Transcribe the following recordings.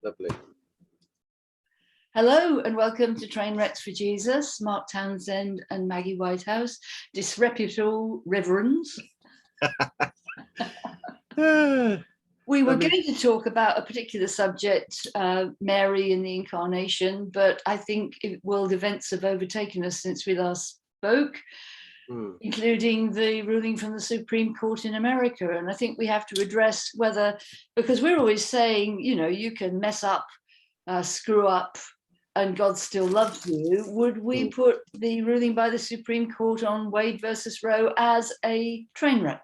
Lovely. Hello and welcome to Train Wrecks for Jesus, Mark Townsend and Maggie Whitehouse, disreputable reverends. We were going to talk about a particular subject, Mary and the Incarnation, but I think world events have overtaken us since we last spoke, including the ruling from the Supreme Court in America. And I think we have to address whether, because we're always saying, you know, you can mess up, screw up, and God still loves you. Would we put the ruling by the Supreme Court on Wade versus Roe as a train wreck,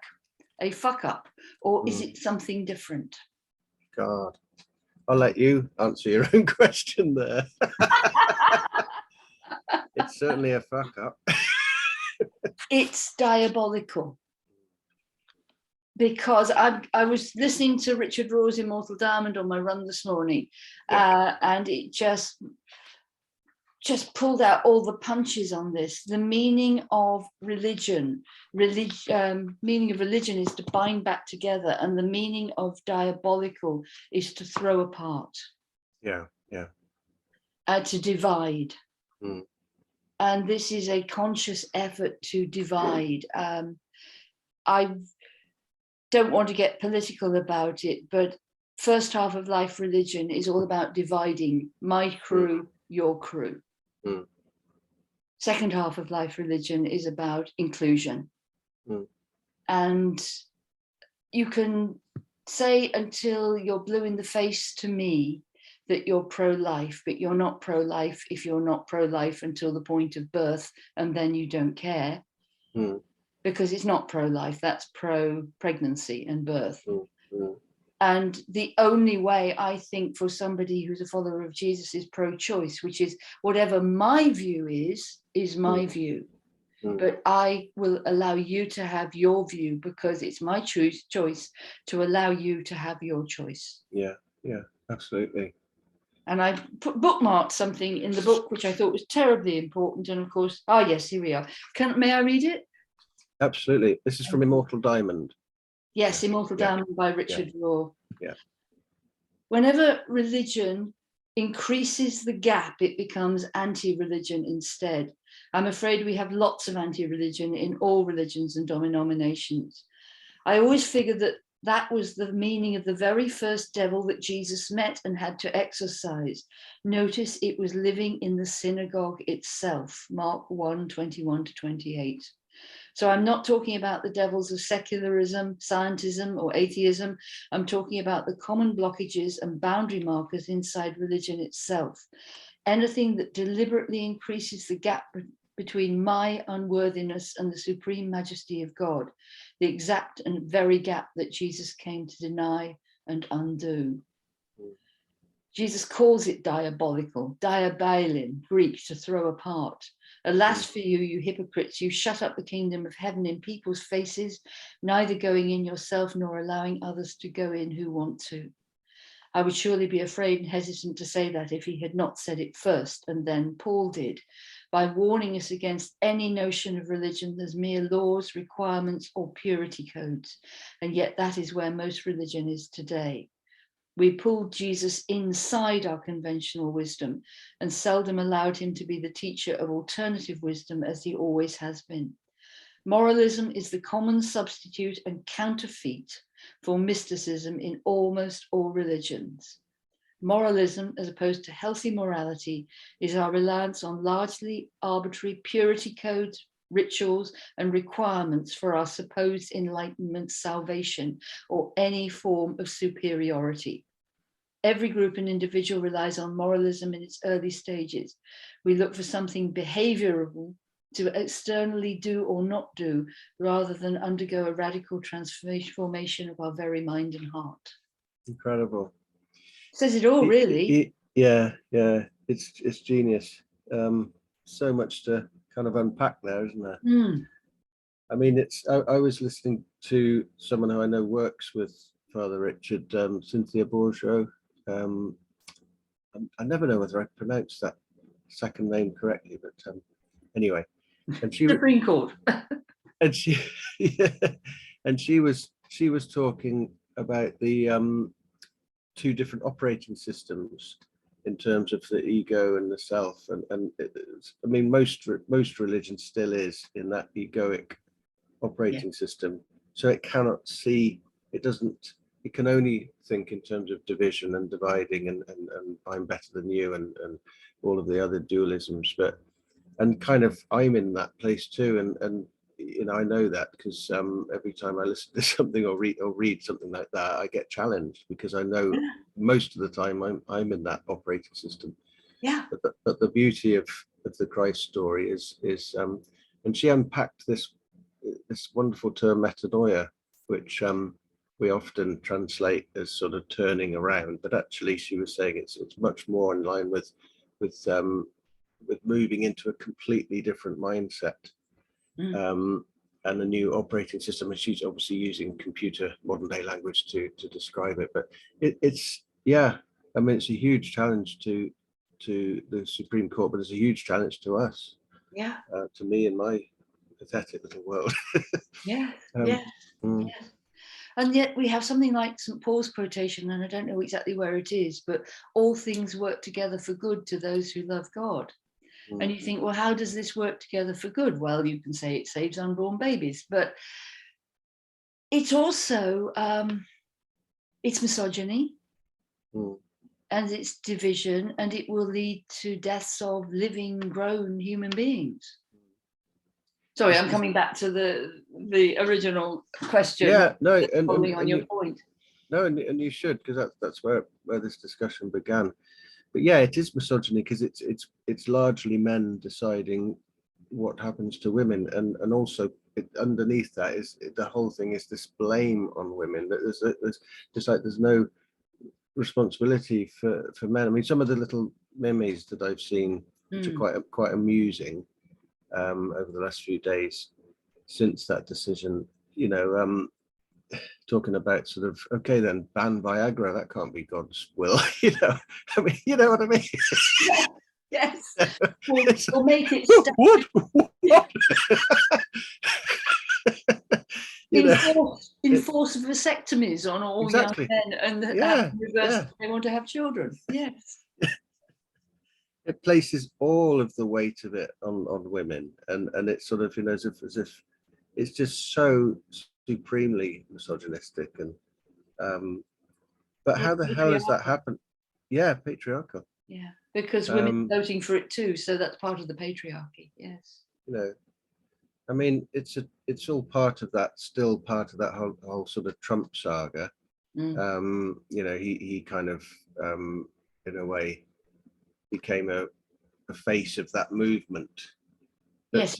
a fuck up, or is it something different? God, I'll let you answer your own question there. It's certainly a fuck up. It's diabolical. Because I was listening to Richard Rohr's Immortal on my run this morning, and it just pulled out all the punches on this. The meaning of religion is to bind back together, and the meaning of diabolical is to throw apart. To divide. And this is a conscious effort to divide. I don't want to get political about it, but first half of life religion is all about dividing my crew, your crew. Second half of life religion is about inclusion. And you can say until you're blue in the face to me that you're pro-life, but you're not pro-life if you're not pro-life until the point of birth, and then you don't care. Because it's not pro-life, that's pro-pregnancy and birth. And the only way, I think, for somebody who's a follower of Jesus is pro-choice, which is whatever my view is my view. But I will allow you to have your view because it's my choice to allow you to have your choice. Yeah, absolutely. And I bookmarked something in the book which I thought was terribly important. And of course, yes, here we are. May I read it? Absolutely. This is from Immortal Diamond. Yes, Immortal Diamond by Richard Rohr. Yeah. Whenever religion increases the gap, it becomes anti-religion instead. I'm afraid we have lots of anti-religion in all religions and denominations. I always figured that was the meaning of the very first devil that Jesus met and had to exorcise. Notice it was living in the synagogue itself, Mark 1:21-28. So I'm not talking about the devils of secularism, scientism, or atheism. I'm talking about the common blockages and boundary markers inside religion itself. Anything that deliberately increases the gap between my unworthiness and the supreme majesty of God, the exact and very gap that Jesus came to deny and undo. Jesus calls it diabolical, diabalein, Greek, to throw apart. Alas for you, you hypocrites, you shut up the kingdom of heaven in people's faces, neither going in yourself nor allowing others to go in who want to. I would surely be afraid and hesitant to say that if he had not said it first, and then Paul did, by warning us against any notion of religion as mere laws, requirements, or purity codes. And yet that is where most religion is today. We pulled Jesus inside our conventional wisdom and seldom allowed him to be the teacher of alternative wisdom as he always has been. Moralism is the common substitute and counterfeit for mysticism in almost all religions. Moralism, as opposed to healthy morality, is our reliance on largely arbitrary purity codes, rituals, and requirements for our supposed enlightenment, salvation, or any form of superiority. Every group and individual relies on moralism in its early stages. We look for something behavioral to externally do or not do, rather than undergo a radical transformation of our very mind and heart. Incredible. Says it all, really. It's genius. So much to kind of unpack there, isn't there? I mean, I was listening to someone who I know works with Father Richard, Cynthia Bourgeault. I never know whether I pronounced that second name correctly, but anyway. And she Supreme Court. and she and she was talking about the two different operating systems in terms of the ego and the self, and I mean most religion still is in that egoic operating system, so it cannot see, it can only think in terms of division and dividing and I'm better than you and all of the other dualisms. But and kind of I'm in that place too, and you know, I know that because every time I listen to something or read something like that, I get challenged, because I know most of the time I'm in that operating system. Yeah. But the beauty of the Christ story is and she unpacked this wonderful term metanoia, which we often translate as sort of turning around, but actually she was saying it's much more in line with moving into a completely different mindset. And a new operating system, and she's obviously using computer modern day language to describe it. But it's I mean, it's a huge challenge to the Supreme Court, but it's a huge challenge to us. Yeah. To me in my pathetic little world. Yes. Yes. And yet we have something like St. Paul's quotation, and I don't know exactly where it is, but all things work together for good to those who love God. And you think, well, how does this work together for good? Well, you can say it saves unborn babies, but it's also, it's misogyny and it's division, and it will lead to deaths of living, grown human beings. Sorry, I'm coming back to the original question. Yeah, no, and on your point. No, and you should, because that's where this discussion began. But yeah, it is misogyny, because it's largely men deciding what happens to women, and also underneath that is the whole thing is this blame on women. That there's just like there's no responsibility for men. I mean, some of the little memes that I've seen, which are quite amusing, over the last few days since that decision, you know, talking about sort of, okay, then ban Viagra, that can't be God's will. You know, I mean, you know what I mean? Yes. We'll make it stop. What? Enforce vasectomies on all young men, and they want to have children. Yes. It places all of the weight of it on women, and it's sort of, you know, as if it's just so supremely misogynistic, and but how the hell has that happened? Yeah, patriarchal. Yeah, because women are voting for it too, so that's part of the patriarchy. Yes. You know, I mean, it's all part of that, still part of that whole sort of Trump saga. You know, he kind of in a way became a face of that movement. But, yes,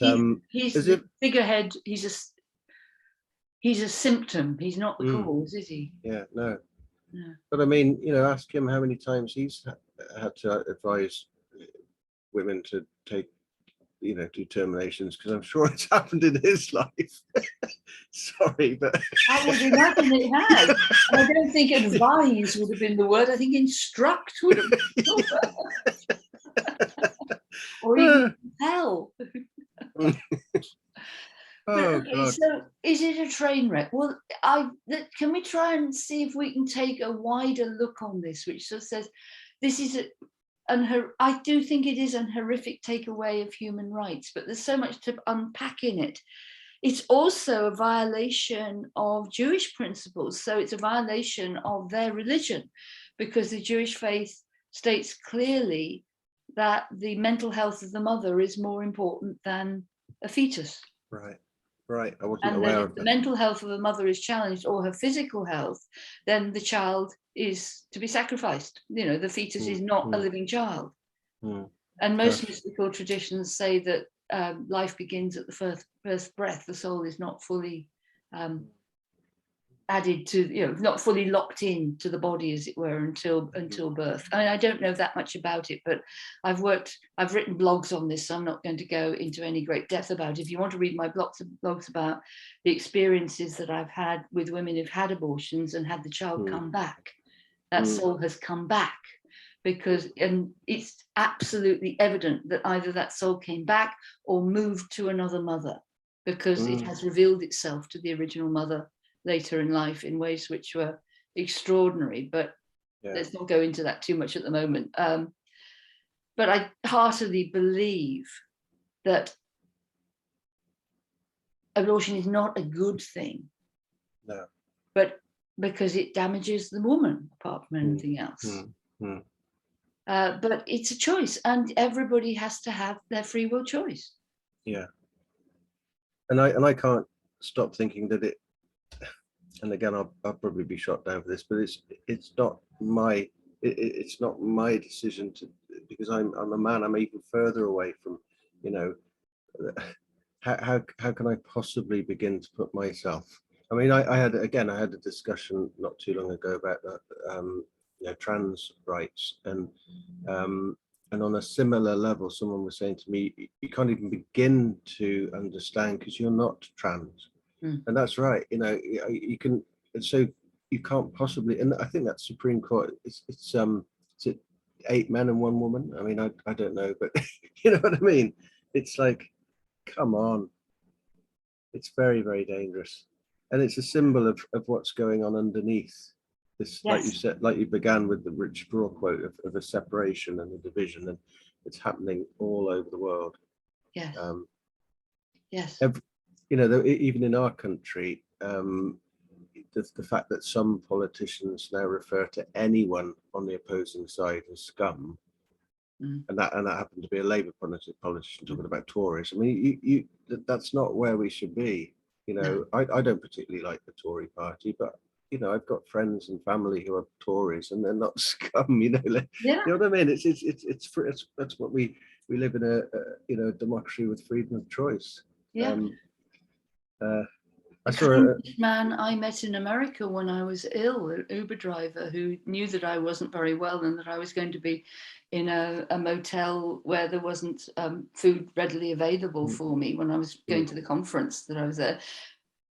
he's the figurehead. He's a symptom. He's not the cause, is he? Yeah, no. But I mean, you know, ask him how many times he's had to advise women to take, you know, do terminations, because I'm sure it's happened in his life. Sorry, but I would imagine it has. And I don't think advise would have been the word. I think instruct would have been the word. Or even tell. Oh, God. So is it a train wreck? Well, can we try and see if we can take a wider look on this, which sort of says this is I do think it is an horrific takeaway of human rights, but there's so much to unpack in it. It's also a violation of Jewish principles. So it's a violation of their religion, because the Jewish faith states clearly that the mental health of the mother is more important than a fetus. Right. I wasn't aware of that. If the mental health of the mother is challenged, or her physical health, then the child is to be sacrificed. You know, the fetus is not a living child. And most mystical traditions say that life begins at the first breath. The soul is not fully added to, you know, not fully locked in to the body, as it were, until birth. I mean, I don't know that much about it, but I've written blogs on this, so I'm not going to go into any great depth about it. If you want to read my blogs about the experiences that I've had with women who've had abortions and had the child come back, that soul has come back, and it's absolutely evident that either that soul came back or moved to another mother, because it has revealed itself to the original mother later in life in ways which were extraordinary. But Let's not go into that too much at the moment. But I heartily believe that abortion is not a good thing. No. But because it damages the woman, apart from anything else. But it's a choice, and everybody has to have their free will choice. Yeah. And I can't stop thinking that it, and again, I'll probably be shot down for this, but it's not my decision to, because I'm a man. I'm even further away from, how can I possibly begin to put myself? I mean, I had a discussion not too long ago about that, trans rights, and on a similar level, someone was saying to me, you can't even begin to understand because you're not trans. And that's right. You can, and so you can't possibly, and I think that Supreme Court, it's 8 men and 1 woman. I mean, I don't know, but you know what I mean? It's like, come on. It's very, very dangerous. And it's a symbol of what's going on underneath this, yes. Like you said, like you began with the Rich Rohr quote of a separation and a division, and it's happening all over the world. Yes. Yes. Even in our country, the fact that some politicians now refer to anyone on the opposing side as scum, and that happened to be a Labour politician talking about Tories. I mean, that's not where we should be. No. I don't particularly like the Tory party, but I've got friends and family who are Tories, and they're not scum. You know what I mean? It's that's what we live in a democracy with freedom of choice. Yeah. I saw a man I met in America when I was ill, an Uber driver who knew that I wasn't very well and that I was going to be in a motel where there wasn't food readily available for me when I was going to the conference that I was there.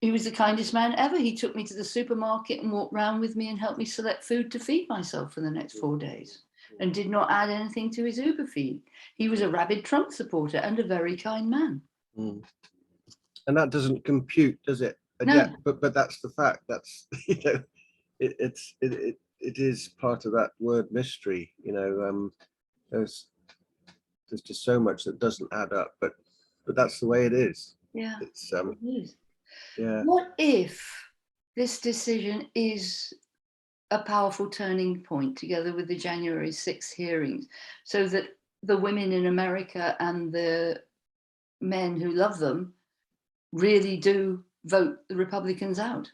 He was the kindest man ever. He took me to the supermarket and walked around with me and helped me select food to feed myself for the next 4 days, and did not add anything to his Uber feed. He was a rabid Trump supporter and a very kind man. And that doesn't compute, does it? And no. Yet, but that's the fact. That's it is part of that word mystery. There's just so much that doesn't add up, but that's the way it is. Yeah. It's it is. Yeah. What if this decision is a powerful turning point, together with the January 6th hearings, so that the women in America and the men who love them really do vote the Republicans out?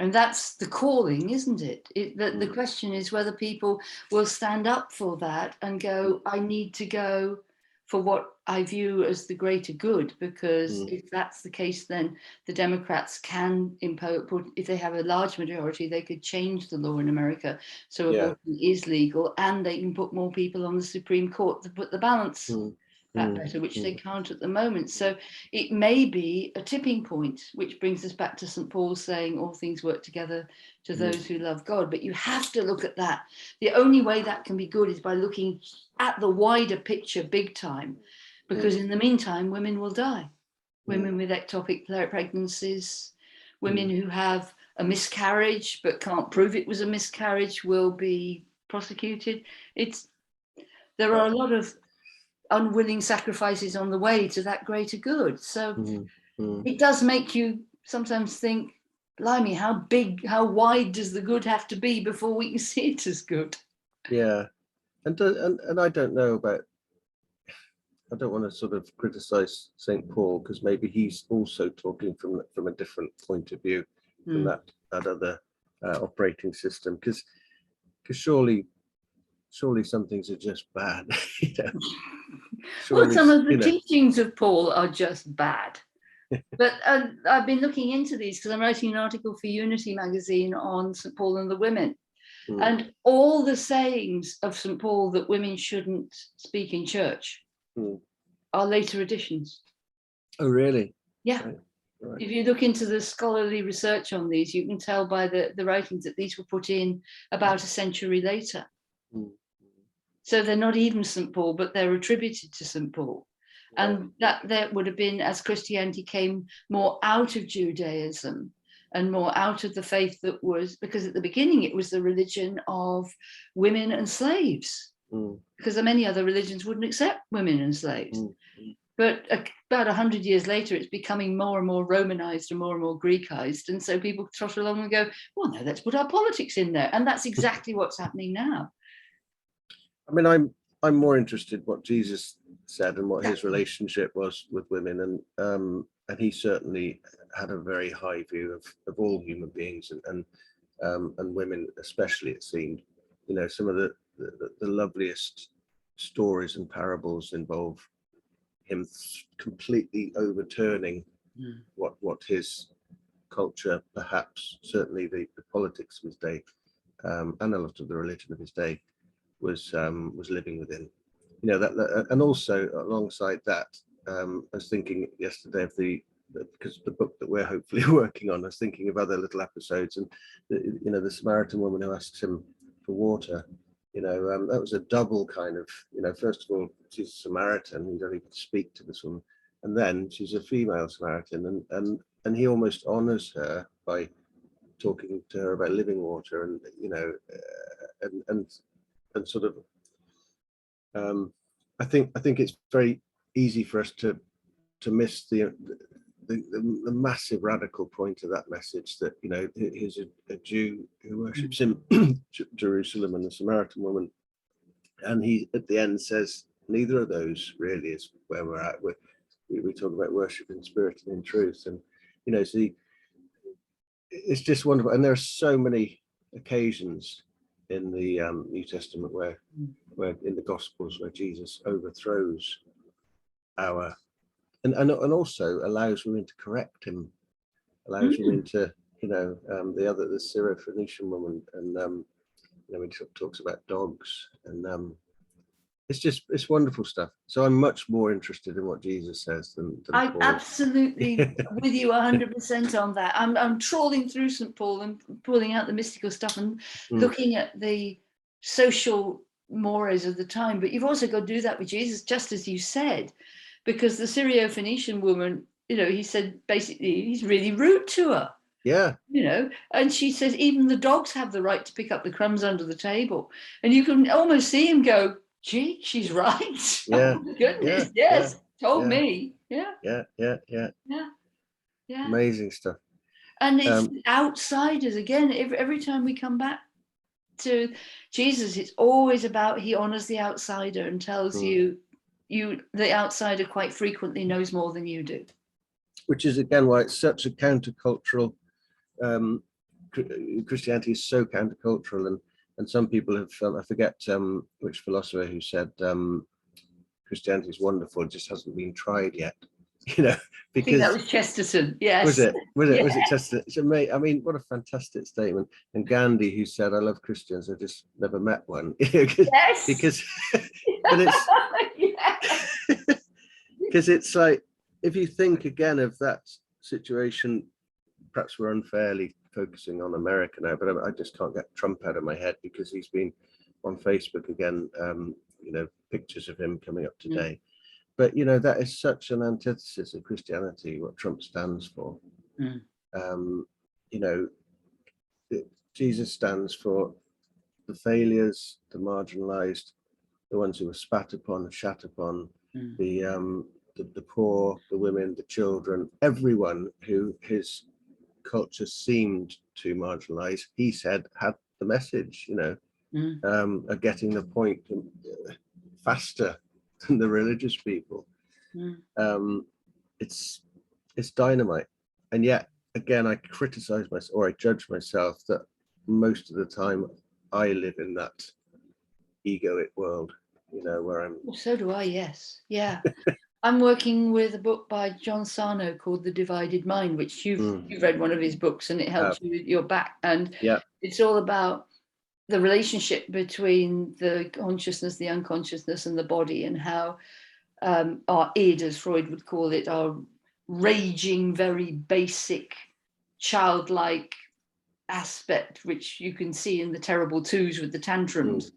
And that's the calling, isn't it? The question is whether people will stand up for that and go, I need to go for what I view as the greater good, because if that's the case, then the Democrats can impose, if they have a large majority, they could change the law in America so abortion is legal, and they can put more people on the Supreme Court to put the balance that better, which they can't at the moment. So it may be a tipping point, which brings us back to St. Paul saying all things work together to those who love God. But you have to look at that. The only way that can be good is by looking at the wider picture big time, because in the meantime, women will die. Women with ectopic pregnancies, women who have a miscarriage but can't prove it was a miscarriage will be prosecuted. There are a lot of unwilling sacrifices on the way to that greater good. So it does make you sometimes think, blimey, how wide does the good have to be before we can see it as good? Yeah. And I don't know about, I don't want to sort of criticize St. Paul, because maybe he's also talking from a different point of view from that other operating system, because surely some things are just bad. Well, some of the teachings of Paul are just bad. But I've been looking into these because I'm writing an article for Unity magazine on St. Paul and the women. And all the sayings of St. Paul that women shouldn't speak in church are later additions. Oh, really? Yeah. Right. If you look into the scholarly research on these, you can tell by the writings that these were put in about a century later. So they're not even St. Paul, but they're attributed to St. Paul. And that would have been as Christianity came more out of Judaism and more out of the faith that was, because at the beginning it was the religion of women and slaves, because many other religions wouldn't accept women and slaves. But about 100 years later, it's becoming more and more Romanized and more Greekized. And so people trot along and go, well, no, let's put our politics in there. And that's exactly what's happening now. I mean, I'm more interested what Jesus said and what his relationship was with women. And he certainly had a very high view of all human beings and women, especially, it seemed. You know, some of the loveliest stories and parables involve him completely overturning what his culture, perhaps certainly the politics of his day, and a lot of the religion of his day was living within. You know, that and also alongside that, I was thinking yesterday of because the book that we're hopefully working on, I was thinking of other little episodes, and you know, the Samaritan woman who asks him for water. You know, that was a double kind of, you know, first of all, she's a Samaritan, you don't even speak to this woman. And then she's a female Samaritan, and he almost honors her by talking to her about living water, and, you know, and sort of, I think it's very easy for us to miss the massive radical point of that message, that, you know, here's a Jew who worships in Jerusalem and the Samaritan woman, and he at the end says neither of those really is where we're at. We talk about worship in spirit and in truth, and, you know, so it's just wonderful. And there are so many occasions in the New Testament where in the Gospels where Jesus overthrows our and also allows women to correct him, allows women to, you know, the Syrophoenician woman, and you know, he talks about dogs, and it's wonderful stuff. So I'm much more interested in what Jesus says than I'm Paul. Absolutely with you 100% on that. I'm trawling through St. Paul and pulling out the mystical stuff and looking at the social mores of the time. But you've also got to do that with Jesus, just as you said, because the Syrophoenician woman, you know, he said basically he's really rude to her. Yeah. You know, and she says even the dogs have the right to pick up the crumbs under the table. And you can almost see him go, gee, she's right. Yeah. Oh, goodness, yes, told me. Yeah. Amazing stuff. And it's outsiders again. Every time we come back to Jesus, it's always about, he honors the outsider and tells you the outsider quite frequently knows more than you do. Which is again why it's such a countercultural. Christianity is so countercultural, and some people have I forget which philosopher who said Christianity is wonderful, it just hasn't been tried yet. You know, because I think that was Chesterton. Yes. Was it Chesterton? It's amazing. I mean, what a fantastic statement. And Gandhi, who said, "I love Christians, I just never met one." Yes. Because but it's because it's like, if you think again of that situation, perhaps we're unfairly focusing on America now, but I just can't get Trump out of my head, because he's been on Facebook again, you know, pictures of him coming up today. But, you know, that is such an antithesis of Christianity, what Trump stands for. You know, Jesus stands for the failures, the marginalized, the ones who were spat upon, shat upon, the poor, the women, the children, everyone who his culture seemed to marginalize, he said had the message, you know, are getting the point faster than the religious people. It's dynamite. And yet again, I criticize myself, or I judge myself, that most of the time I live in that egoic world, you know, where I'm. Well, so do I. Yes. Yeah. I'm working with a book by John Sarno called The Divided Mind, which you've read one of his books, and it helps you with your back. And it's all about the relationship between the consciousness, the unconsciousness, and the body, and how our id, as Freud would call it, our raging, very basic, childlike aspect, which you can see in the terrible twos with the tantrums,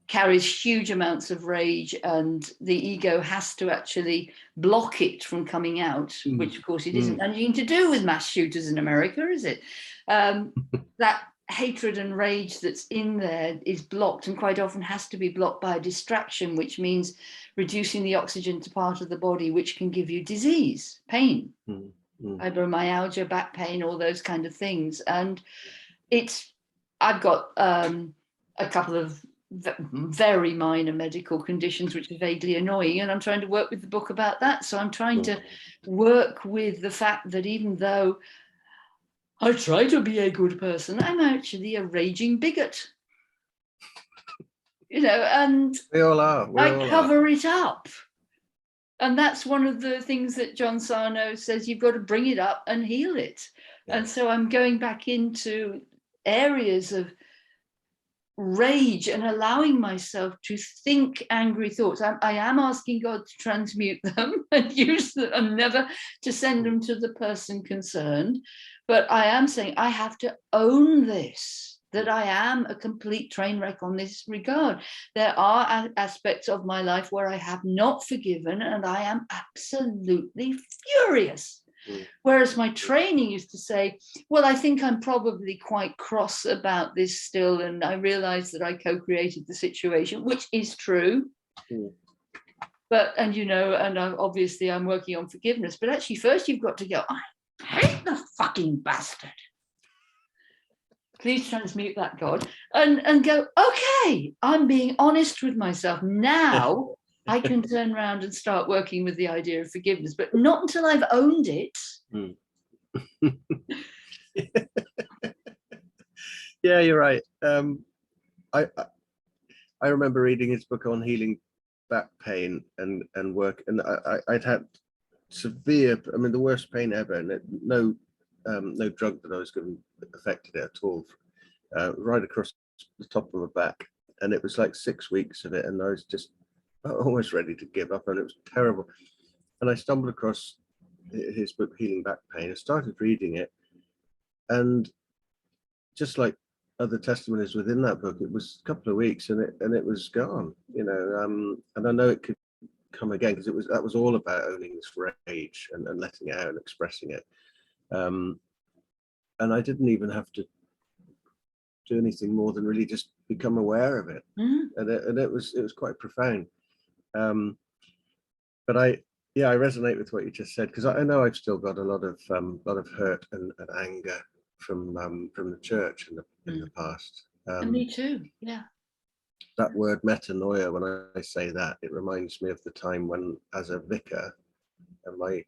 carries huge amounts of rage, and the ego has to actually block it from coming out, which of course it isn't anything to do with mass shooters in America, is it? That hatred and rage that's in there is blocked, and quite often has to be blocked by a distraction, which means reducing the oxygen to part of the body, which can give you disease, pain, fibromyalgia, back pain, all those kind of things. And I've got a couple of very minor medical conditions which are vaguely annoying, and I'm trying to work with the book about that. So I'm trying to work with the fact that even though I try to be a good person, I'm actually a raging bigot, and we all are. I cover it up. And that's one of the things that John Sarno says, you've got to bring it up and heal it. Yeah. And so I'm going back into areas of rage and allowing myself to think angry thoughts. I am asking God to transmute them and use them, and never to send them to the person concerned. But I am saying I have to own this, that I am a complete train wreck on this regard. There are aspects of my life where I have not forgiven, and I am absolutely furious. Whereas my training used to say, well, I think I'm probably quite cross about this still, and I realize that I co-created the situation, which is true. But, and obviously I'm working on forgiveness, but actually first you've got to go, I hate the fucking bastard. Please transmute that, God, and go, okay, I'm being honest with myself. Now I can turn around and start working with the idea of forgiveness, but not until I've owned it. Yeah, you're right. I remember reading his book on healing back pain and work, and I'd had severe, the worst pain ever, and no drug that I was given affected it at all, right across the top of my back, and it was like 6 weeks of it, and I was just almost ready to give up, and it was terrible. And I stumbled across his book Healing Back Pain. I started reading it, and just like other testimonies within that book, it was a couple of weeks and it was gone, and I know it could come again, because that was all about owning this rage and letting it out and expressing it, and I didn't even have to do anything more than really just become aware of it. And it was quite profound. But I resonate with what you just said, because I know I've still got a lot of hurt and anger from the church in the past. And me too. Yeah. That word metanoia, when I say that, it reminds me of the time when, as a vicar, and my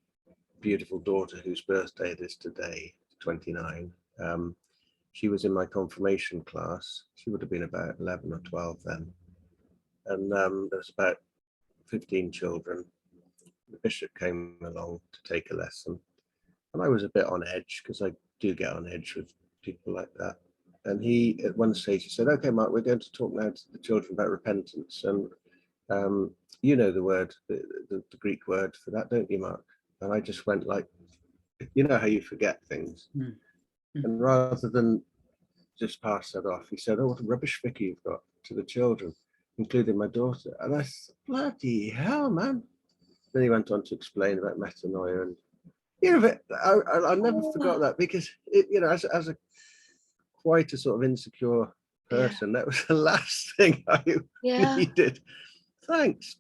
beautiful daughter, whose birthday it is today, 29, she was in my confirmation class. She would have been about 11 or 12 then. And there was about 15 children. The bishop came along to take a lesson. And I was a bit on edge, because I do get on edge with people like that. And he, at one stage, he said, okay, Mark, we're going to talk now to the children about repentance. And you know the word, the Greek word for that, don't you, Mark? And I just went like, you know how you forget things. And rather than just pass that off, he said, oh, what a rubbish vicar you've got, to the children, including my daughter. And I said, bloody hell, man. Then he went on to explain about metanoia, and I never forgot that, because as a quite a sort of insecure person, that was the last thing I needed. Thanks,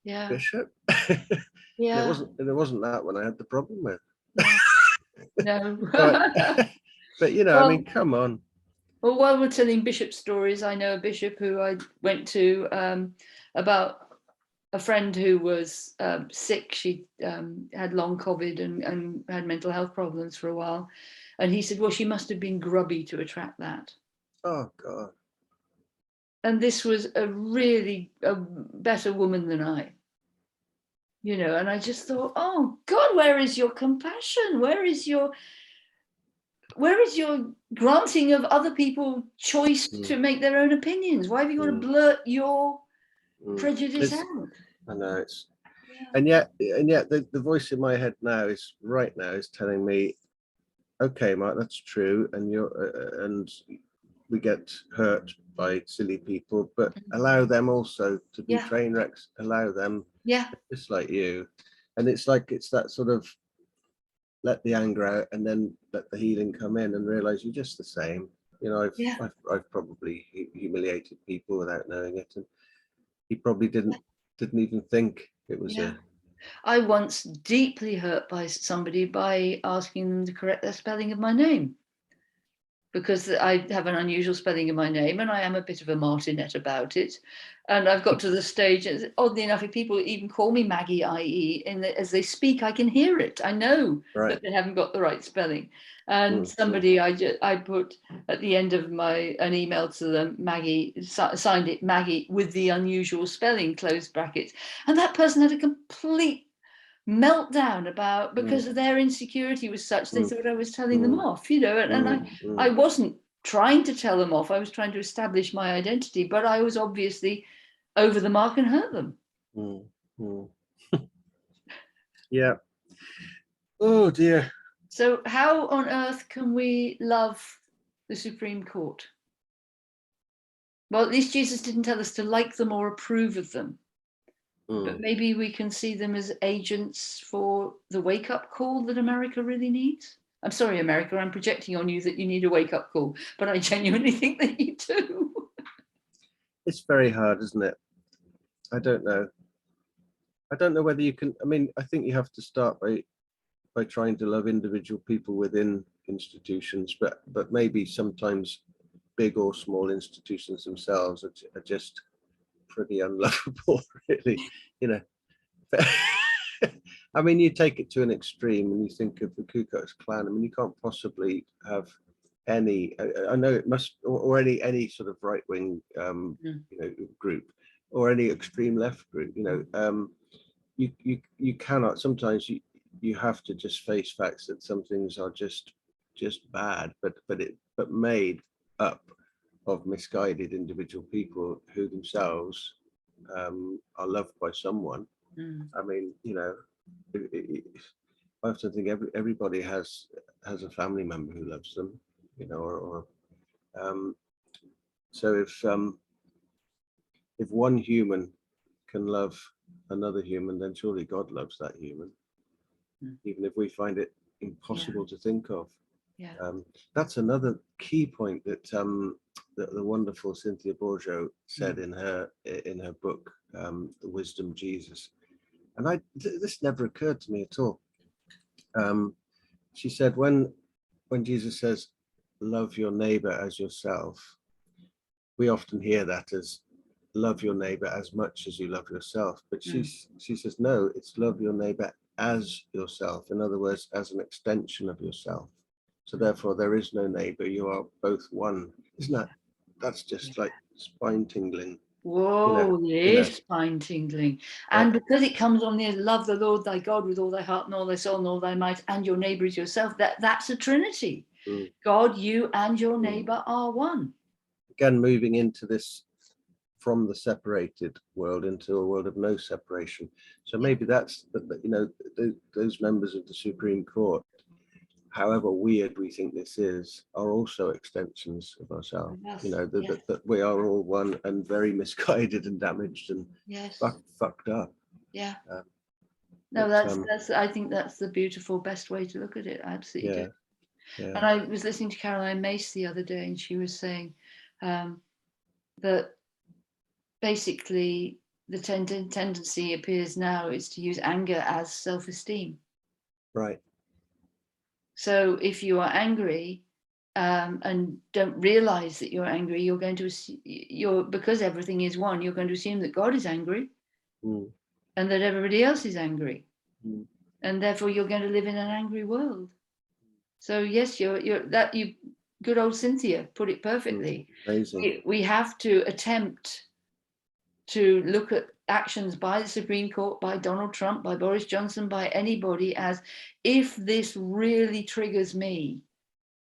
Bishop. Yeah. It wasn't that one I had the problem with. No. but come on. Well, while we're telling bishop stories, I know a bishop who I went to about a friend who was sick. She had long COVID and had mental health problems for a while. And he said, well, she must have been grubby to attract that. Oh, God. And this was a better woman than I. And I just thought, oh, God, where is your compassion? Where is your granting of other people choice to make their own opinions? Why have you got to blurt your prejudice out? I know and yet the voice in my head now is telling me, okay, Mark, that's true, and and we get hurt by silly people, but allow them also to be Yeah. train wrecks, allow them, Yeah. just like you. And it's like, it's that sort of let the anger out and then let the healing come in and realize you're just the same. You know, I've probably humiliated people without knowing it, and he probably didn't even think it was a. I once deeply hurt by somebody by asking them to correct their spelling of my name, because I have an unusual spelling of my name and I am a bit of a martinet about it. And I've got to the stage, oddly enough, if people even call me Maggie, i.e., as they speak, I can hear it. I know that they haven't got the right spelling. And somebody, I put at the end of an email to them, Maggie, signed it Maggie with the unusual spelling, closed brackets. And that person had a complete meltdown about, because their insecurity was such, they thought I was telling them off, you know, and I wasn't trying to tell them off. I was trying to establish my identity, but I was obviously over the mark and hurt them. Yeah. Oh dear. So how on earth can we love the Supreme Court? Well, at least Jesus didn't tell us to like them or approve of them. But maybe we can see them as agents for the wake-up call that America really needs. I'm sorry, America, I'm projecting on you that you need a wake-up call, but I genuinely think that you do. It's very hard, isn't it? I don't know. I don't know whether you can. I mean, I think you have to start by trying to love individual people within institutions, but maybe sometimes big or small institutions themselves are just pretty unlovable, really. You know, I mean, you take it to an extreme and you think of the Ku Klux Klan. I mean, you can't possibly have any. I know it must, or any sort of right wing, you know, group, or any extreme left group. You know, you cannot. Sometimes you have to just face facts that some things are just bad, but made up of misguided individual people who themselves are loved by someone. I mean, you know, I often think everybody has a family member who loves them, you know, or so if one human can love another human, then surely God loves that human, even if we find it impossible to think of. That's another key point that the wonderful Cynthia Bourgeault said in her book, The Wisdom Jesus. And this never occurred to me at all. She said, when Jesus says, love your neighbor as yourself, we often hear that as love your neighbor as much as you love yourself. But she says, no, it's love your neighbor as yourself. In other words, as an extension of yourself. So therefore, there is no neighbor. You are both one. Isn't that? That's just like spine tingling. Whoa, it is spine tingling. And because it comes on the love the Lord thy God with all thy heart and all thy soul and all thy might, and your neighbor is yourself, that's a trinity. God, you and your neighbor are one. Again, moving into this from the separated world into a world of no separation. So maybe that's, you know, those members of the Supreme Court, however weird we think this is, are also extensions of ourselves. You know, that we are all one and very misguided and damaged and fucked up. No, that's I think that's the beautiful, best way to look at it. I absolutely do. And I was listening to Caroline Mace the other day, and she was saying that basically the tendency appears now is to use anger as self-esteem. Right. So if you are angry and don't realize that you're angry, you're going to because everything is one, you're going to assume that God is angry and that everybody else is angry, and therefore you're going to live in an angry world. So yes, you good old Cynthia put it perfectly. Amazing. We have to attempt to look at actions by the Supreme Court, by Donald Trump, by Boris Johnson, by anybody as, if this really triggers me.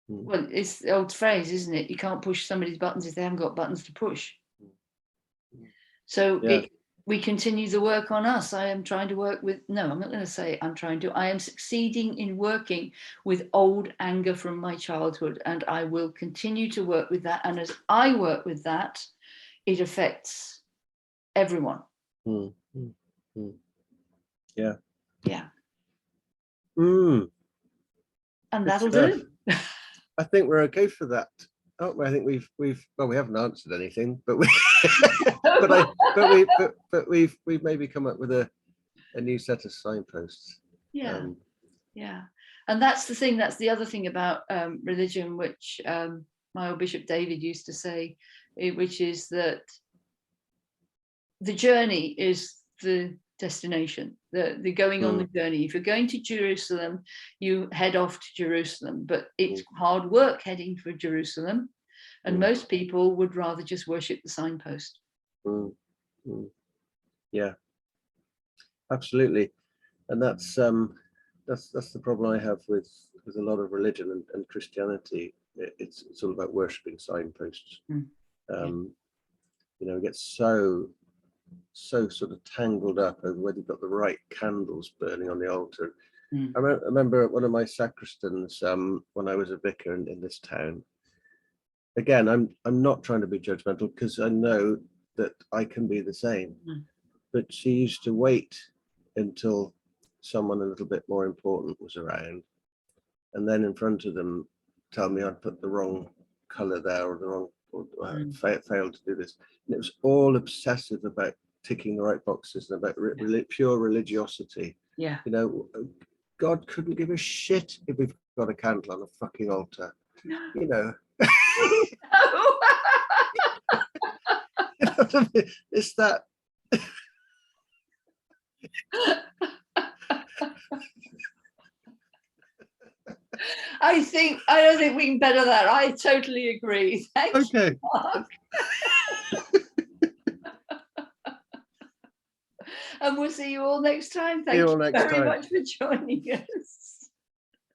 Well, it's the old phrase, isn't it? You can't push somebody's buttons if they haven't got buttons to push. So we continue the work on us. I am trying to work with, no, I'm not going to say I'm trying to, I am succeeding in working with old anger from my childhood, and I will continue to work with that. And as I work with that, it affects everyone. Mm, mm, mm. Yeah. Yeah. Mm. And Good that'll stuff. do. I think we're okay for that. Oh, I think we've well, we haven't answered anything, but we but we've maybe come up with a new set of signposts. Yeah. Yeah. And that's the thing, that's the other thing about religion, which my old Bishop David used to say, which is that the journey is the destination, the going on the journey. If you're going to Jerusalem, you head off to Jerusalem, but it's hard work heading for Jerusalem, and most people would rather just worship the signpost. Yeah, absolutely. And that's the problem I have with a lot of religion and Christianity. It's all about worshipping signposts. You know, it gets so sort of tangled up over whether you've got the right candles burning on the altar. I remember one of my sacristans when I was a vicar in this town. Again, I'm not trying to be judgmental, because I know that I can be the same. But she used to wait until someone a little bit more important was around, and then in front of them tell me I'd put the wrong color there, or the wrong, or failed to do this. And it was all obsessive about ticking the right boxes and about pure religiosity. Yeah. You know, God couldn't give a shit if we've got a candle on a fucking altar. You know. You know what I mean? It's that. I don't think we can better that. I totally agree. Thank you, Mark. And we'll see you all next time. Thank you very much for joining us.